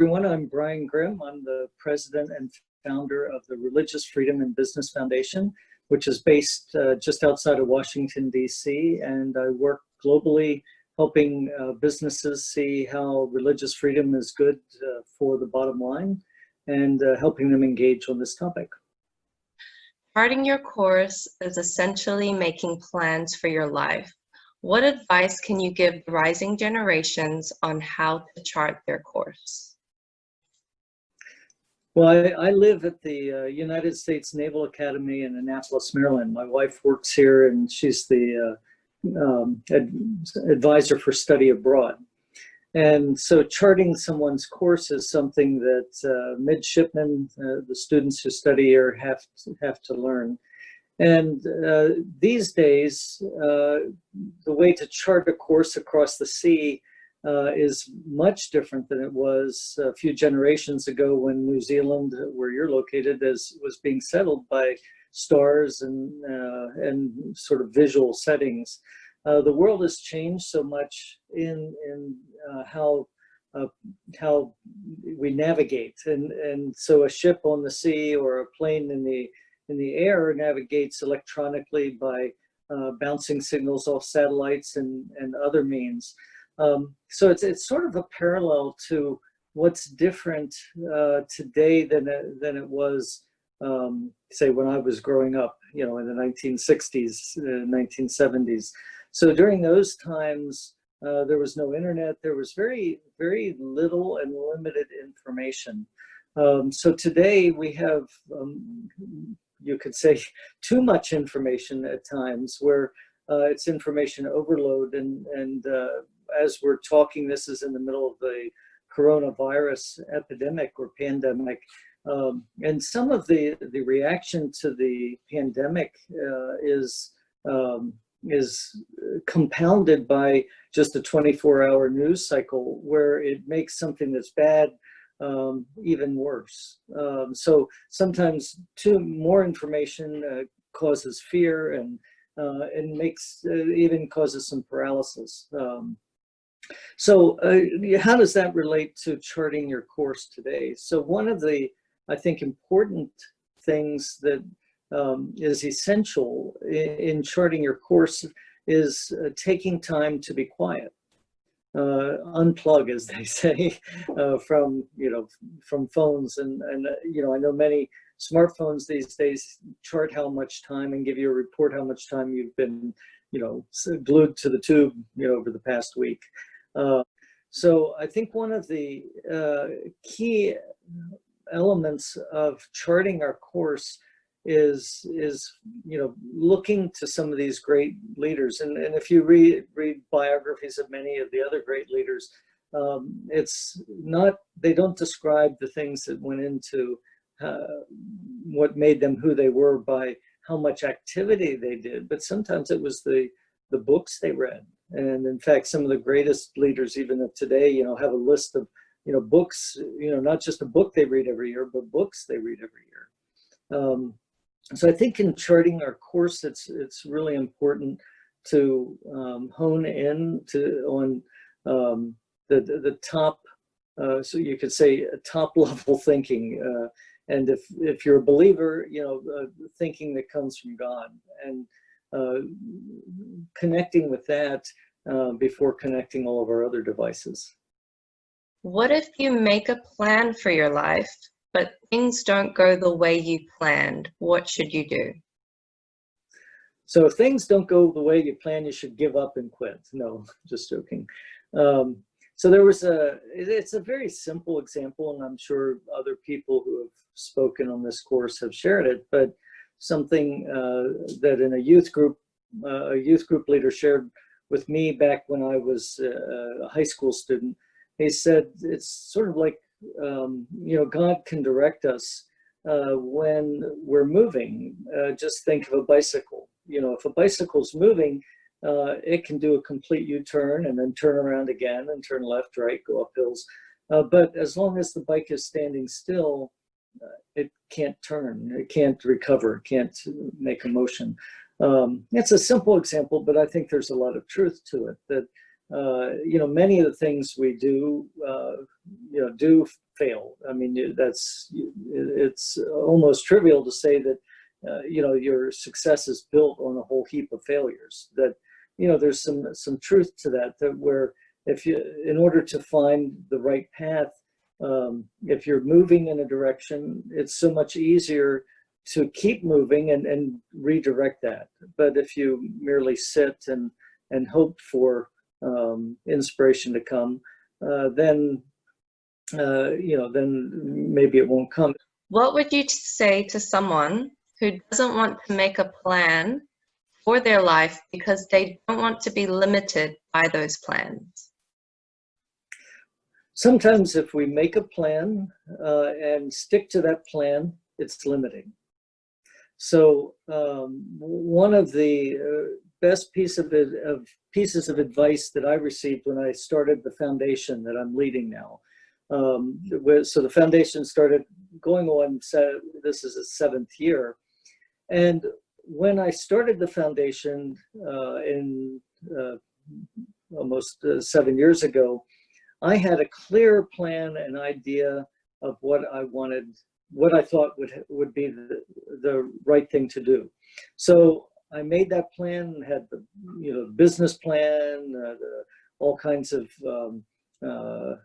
Everyone. I'm Brian Grimm. I'm the president and founder of the Religious Freedom and Business Foundation, which is based just outside of Washington, D.C. And I work globally helping businesses see how religious freedom is good for the bottom line and helping them engage on this topic. Charting your course is essentially making plans for your life. What advice can you give the rising generations on how to chart their course? Well, I live at the United States Naval Academy in Annapolis, Maryland. My wife works here and she's the advisor for study abroad. And so charting someone's course is something that midshipmen, the students who study here, have to learn. And these days, the way to chart a course across the sea is much different than it was a few generations ago when New Zealand, where you're located, was being settled by stars and sort of visual settings. The world has changed so much in how we navigate, and so a ship on the sea or a plane in the air navigates electronically by bouncing signals off satellites and other means. So it's sort of a parallel to what's different today than it was, say, when I was growing up, in the 1960s, 1970s. So during those times, there was no internet. There was very, very little and limited information. So today we have, you could say, too much information at times, where it's information overload, and as we're talking, this is in the middle of the coronavirus epidemic or pandemic, and some of the reaction to the pandemic is compounded by just a 24-hour news cycle, where it makes something that's bad even worse. So sometimes more information causes fear and makes even causes some paralysis. So how does that relate to charting your course today? So one of the, I think, important things that is essential in charting your course is taking time to be quiet. Unplug, as they say, from phones, and I know many smartphones these days chart how much time and give you a report how much time you've been glued to the tube over the past week. So I think one of the key elements of charting our course is looking to some of these great leaders, and if you read biographies of many of the other great leaders, it's not, they don't describe the things that went into what made them who they were by how much activity they did, but sometimes it was the books they read. And in fact, some of the greatest leaders even of today have a list of books, not just a book they read every year, but books they read every year. So I think in charting our course, it's really important to hone in on the top, so you could say top level thinking, and if you're a believer, thinking that comes from God, and connecting with that before connecting all of our other devices. What if you make a plan for your life, but things don't go the way you planned? What should you do? So if things don't go the way you plan, you should give up and quit. No, just joking. So there was it's a very simple example, and I'm sure other people who have spoken on this course have shared it, but something that in a youth group leader shared with me back when I was a high school student. He said, it's sort of like, God can direct us when we're moving. Just think of a bicycle. If a bicycle's moving, it can do a complete U-turn and then turn around again and turn left, right, go up hills. But as long as the bike is standing still, it can't turn, it can't recover, it can't make a motion. It's a simple example, but I think there's a lot of truth to it, that many of the things we do fail. I mean, it's almost trivial to say that, your success is built on a whole heap of failures. That, there's some truth to that, that where if you, in order to find the right path, if you're moving in a direction, it's so much easier to keep moving and redirect that. But if you merely sit and hope for inspiration to come, then then maybe it won't come. What would you say to someone who doesn't want to make a plan for their life because they don't want to be limited by those plans? Sometimes if we make a plan and stick to that plan, it's limiting. So one of the best pieces of advice that I received when I started the foundation that I'm leading now. So the foundation started going on, this is its 7th year. And when I started the foundation in almost 7 years ago, I had a clear plan and idea of what I wanted, what I thought would be the right thing to do. So I made that plan, had the business plan, all kinds of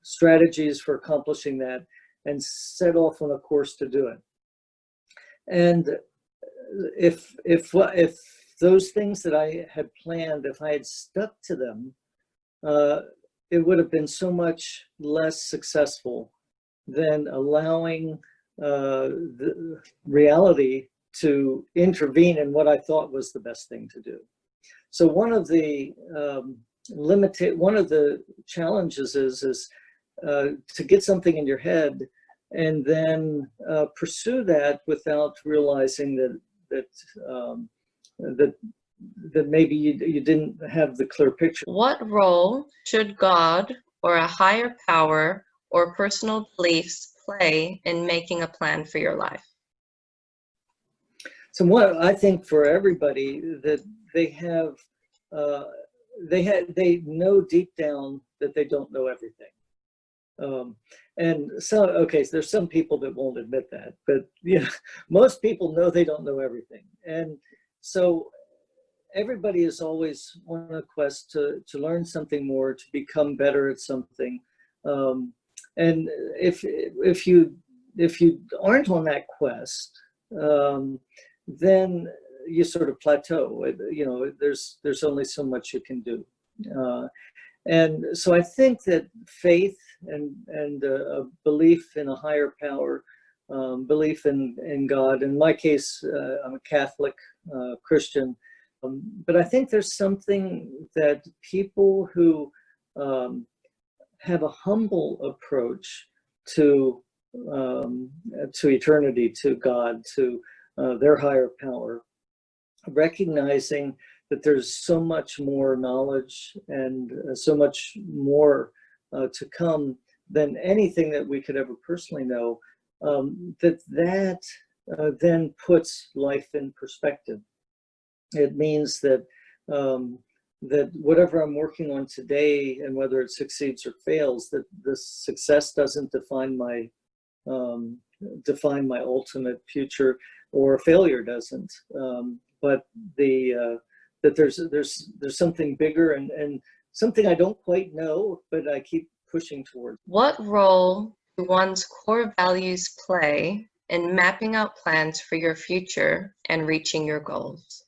strategies for accomplishing that, and set off on a course to do it. And if those things that I had planned, if I had stuck to them, it would have been so much less successful than allowing the reality to intervene in what I thought was the best thing to do. So one of the challenges is to get something in your head and then pursue that without realizing that maybe you didn't have the clear picture. What role should God or a higher power or personal beliefs play in making a plan for your life? So what I think for everybody, that they know deep down that they don't know everything. And so, okay, so there's some people that won't admit that, but most people know they don't know everything. And so everybody is always on a quest to learn something more, to become better at something. And if you aren't on that quest, then you sort of plateau. There's only so much you can do. And so I think that faith and a belief in a higher power, belief in God. In my case, I'm a Catholic Christian, but I think there's something that people who have a humble approach to eternity, to God, to their higher power, recognizing that there's so much more knowledge and so much more to come than anything that we could ever personally know, that then puts life in perspective. It means that that whatever I'm working on today, and whether it succeeds or fails, that the success doesn't define my ultimate future, or failure doesn't. But that there's something bigger and something I don't quite know, but I keep pushing towards. What role do one's core values play in mapping out plans for your future and reaching your goals?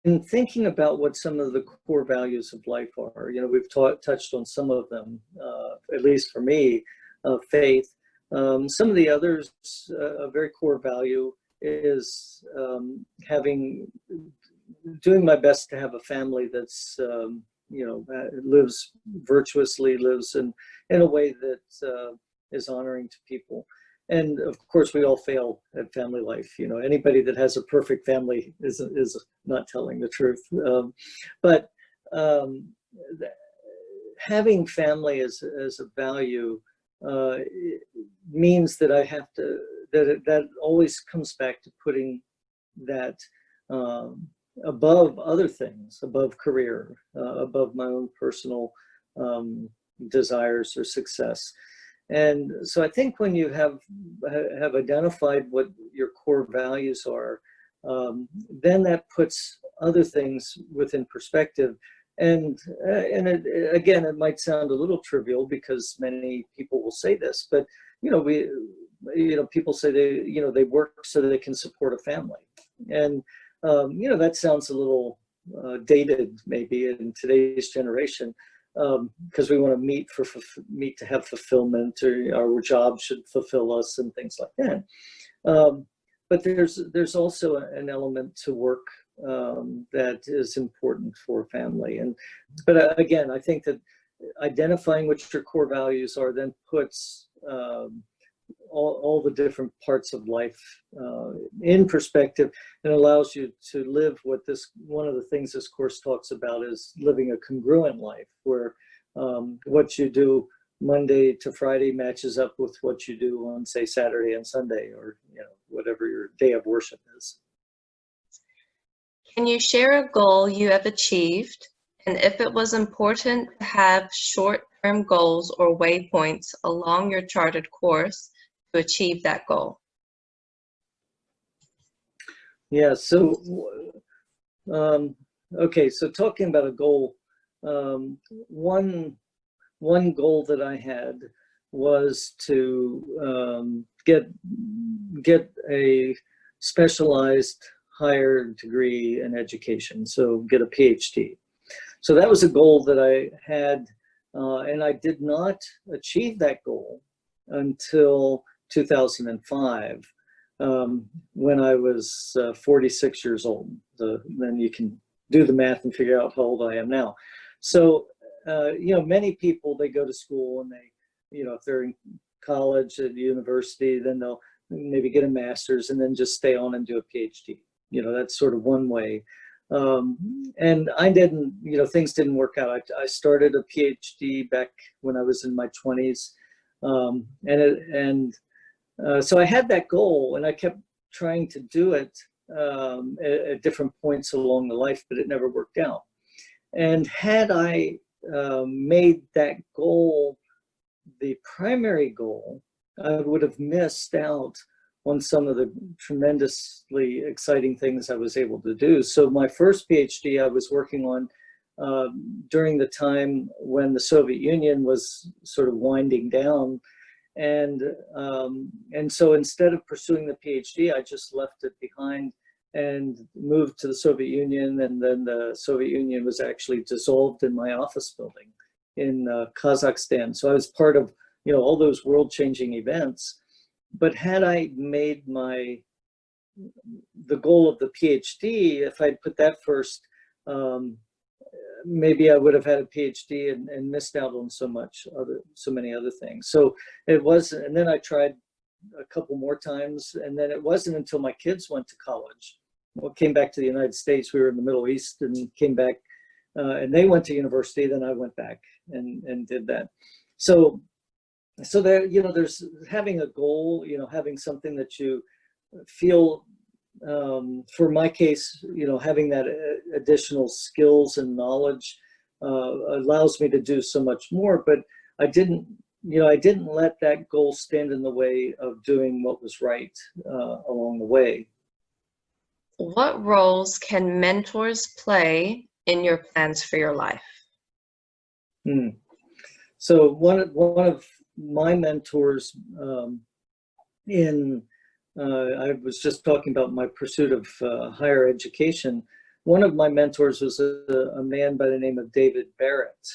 In thinking about what some of the core values of life are, we've touched on some of them, at least for me, faith. Some of the others, a very core value is doing my best to have a family that's, lives virtuously, lives in a way that is honoring to people. And of course, we all fail at family life. Anybody that has a perfect family is not telling the truth. But having family as a value means that I have to, that always comes back to putting that above other things, above career, above my own personal desires or success. And so I think when you have identified what your core values are, then that puts other things within perspective. And again, it might sound a little trivial because many people will say this, but people say they work so that they can support a family, and that sounds a little dated maybe in today's generation, because we want to meet to have fulfillment, or our job should fulfill us and things like that. But there's also an element to work that is important for family. But again, I think that identifying what your core values are then puts all the different parts of life in perspective, and allows you to live one of the things this course talks about is living a congruent life, where what you do Monday to Friday matches up with what you do on, say, Saturday and Sunday, or whatever your day of worship is. Can you share a goal you have achieved, and if it was important to have short-term goals or waypoints along your charted course to achieve that goal? Yeah, so okay, so talking about a goal, one goal that I had was to get a specialized higher degree in education, so get a PhD. So that was a goal that I had, and I did not achieve that goal until 2005, when I was 46 years old. Then you can do the math and figure out how old I am now. So, many people, they go to school and they, if they're in college, at university, then they'll maybe get a master's and then just stay on and do a PhD. That's sort of one way. And I didn't, things didn't work out. I started a PhD back when I was in my 20s. So I had that goal, and I kept trying to do it at different points along the life, but it never worked out. And had I made that goal the primary goal, I would have missed out on some of the tremendously exciting things I was able to do. So my first PhD I was working on during the time when the Soviet Union was sort of winding down. And so instead of pursuing the PhD, I just left it behind and moved to the Soviet Union. And then the Soviet Union was actually dissolved in my office building in Kazakhstan. So I was part of, all those world-changing events. But had I made the goal of the PhD, if I'd put that first, maybe I would have had a PhD and missed out on so many other things. So it was, and then I tried a couple more times, and then it wasn't until my kids went to college. Came back to the United States. We were in the Middle East and came back, and they went to university. Then I went back and did that. So there, there's having a goal, having something that you feel, for my case, having that additional skills and knowledge allows me to do so much more. But I didn't let that goal stand in the way of doing what was right along the way. What roles can mentors play in your plans for your life? So one of my mentors I was just talking about my pursuit of higher education. One of my mentors was a man by the name of David Barrett.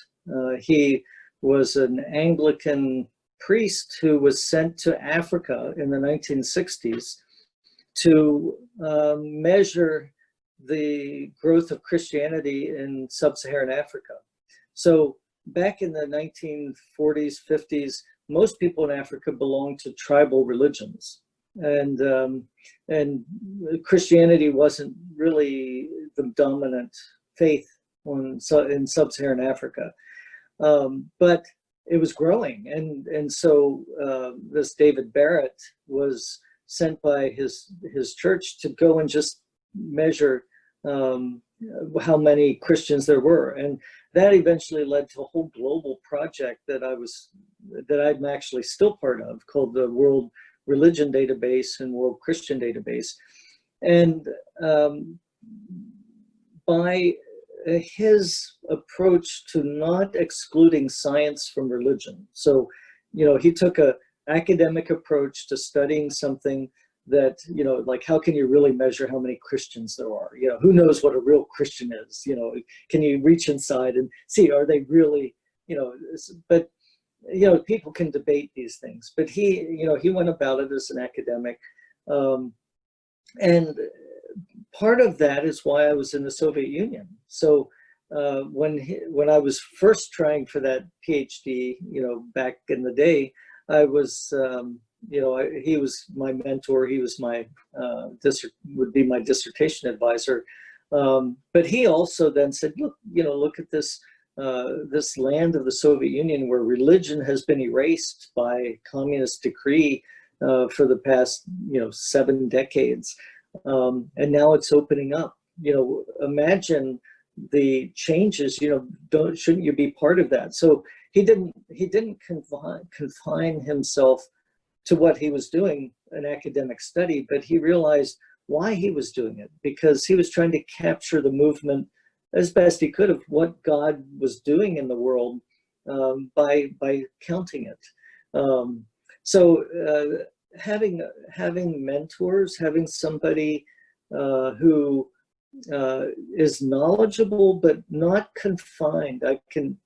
He was an Anglican priest who was sent to Africa in the 1960s to measure the growth of Christianity in sub-Saharan Africa. So back in the 1940s, 50s, most people in Africa belonged to tribal religions, and Christianity wasn't really the dominant faith in sub-Saharan Africa, but it was growing, and so this David Barrett was sent by his church to go and just measure how many Christians there were, that eventually led to a whole global project that I'm actually still part of, called the World Religion Database and World Christian Database. And by his approach to not excluding science from religion. So, he took a academic approach to studying something that, like, how can you really measure how many Christians there are? Who knows what a real Christian is? Can you reach inside and see, are they really, but, people can debate these things, but he went about it as an academic. And part of that is why I was in the Soviet Union. So when I was first trying for that PhD, back in the day, I was, he was my mentor. He was my would be my dissertation advisor. But he also then said, look at this this land of the Soviet Union where religion has been erased by communist decree for the past 7 decades. And now it's opening up. Imagine the changes. Shouldn't you be part of that? So he didn't confine himself to what he was doing, an academic study, but he realized why he was doing it, because he was trying to capture the movement as best he could of what God was doing in the world by counting it. So having mentors, having somebody who is knowledgeable but not confined,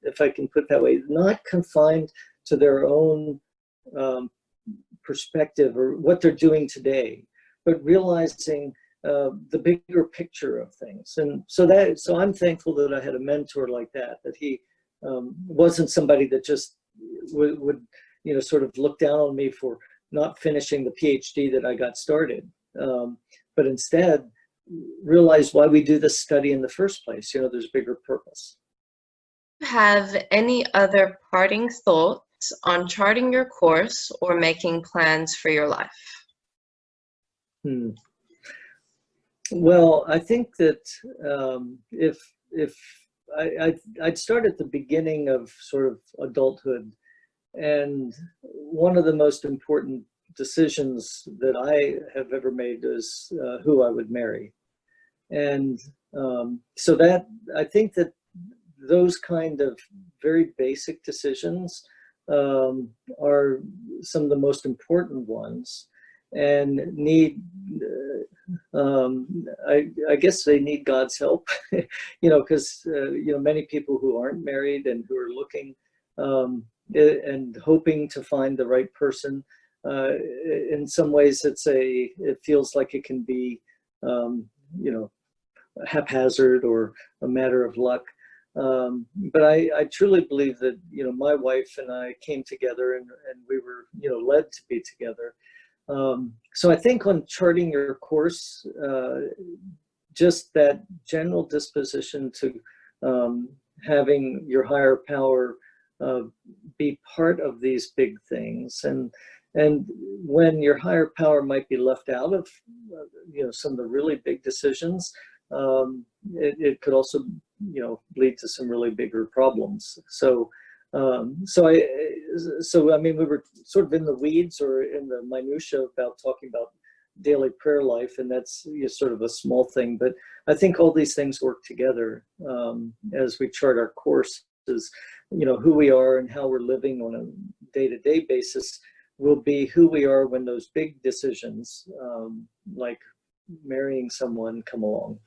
if I can put it that way, not confined to their own perspective or what they're doing today, but realizing the bigger picture of things. And so I'm thankful that I had a mentor like that he wasn't somebody that just would sort of look down on me for not finishing the PhD that I got started, but instead realize why we do this study in the first place. There's a bigger purpose. Have any other parting thoughts on charting your course or making plans for your life? Well, I think that if I'd start at the beginning of sort of adulthood, and one of the most important decisions that I have ever made is who I would marry. And so that, I think that those kind of very basic decisions are some of the most important ones, and need, I guess they need God's help, because, many people who aren't married and who are looking and hoping to find the right person, in some ways it feels like it can be, haphazard or a matter of luck. But I truly believe that, my wife and I came together and we were, led to be together. So I think on charting your course, just that general disposition to having your higher power be part of these big things, and when your higher power might be left out of some of the really big decisions, it could also lead to some really bigger problems. So I mean, we were sort of in the weeds or in the minutia about talking about daily prayer life, and that's sort of a small thing, but I think all these things work together as we chart our course. Is who we are and how we're living on a day-to-day basis will be who we are when those big decisions like marrying someone come along.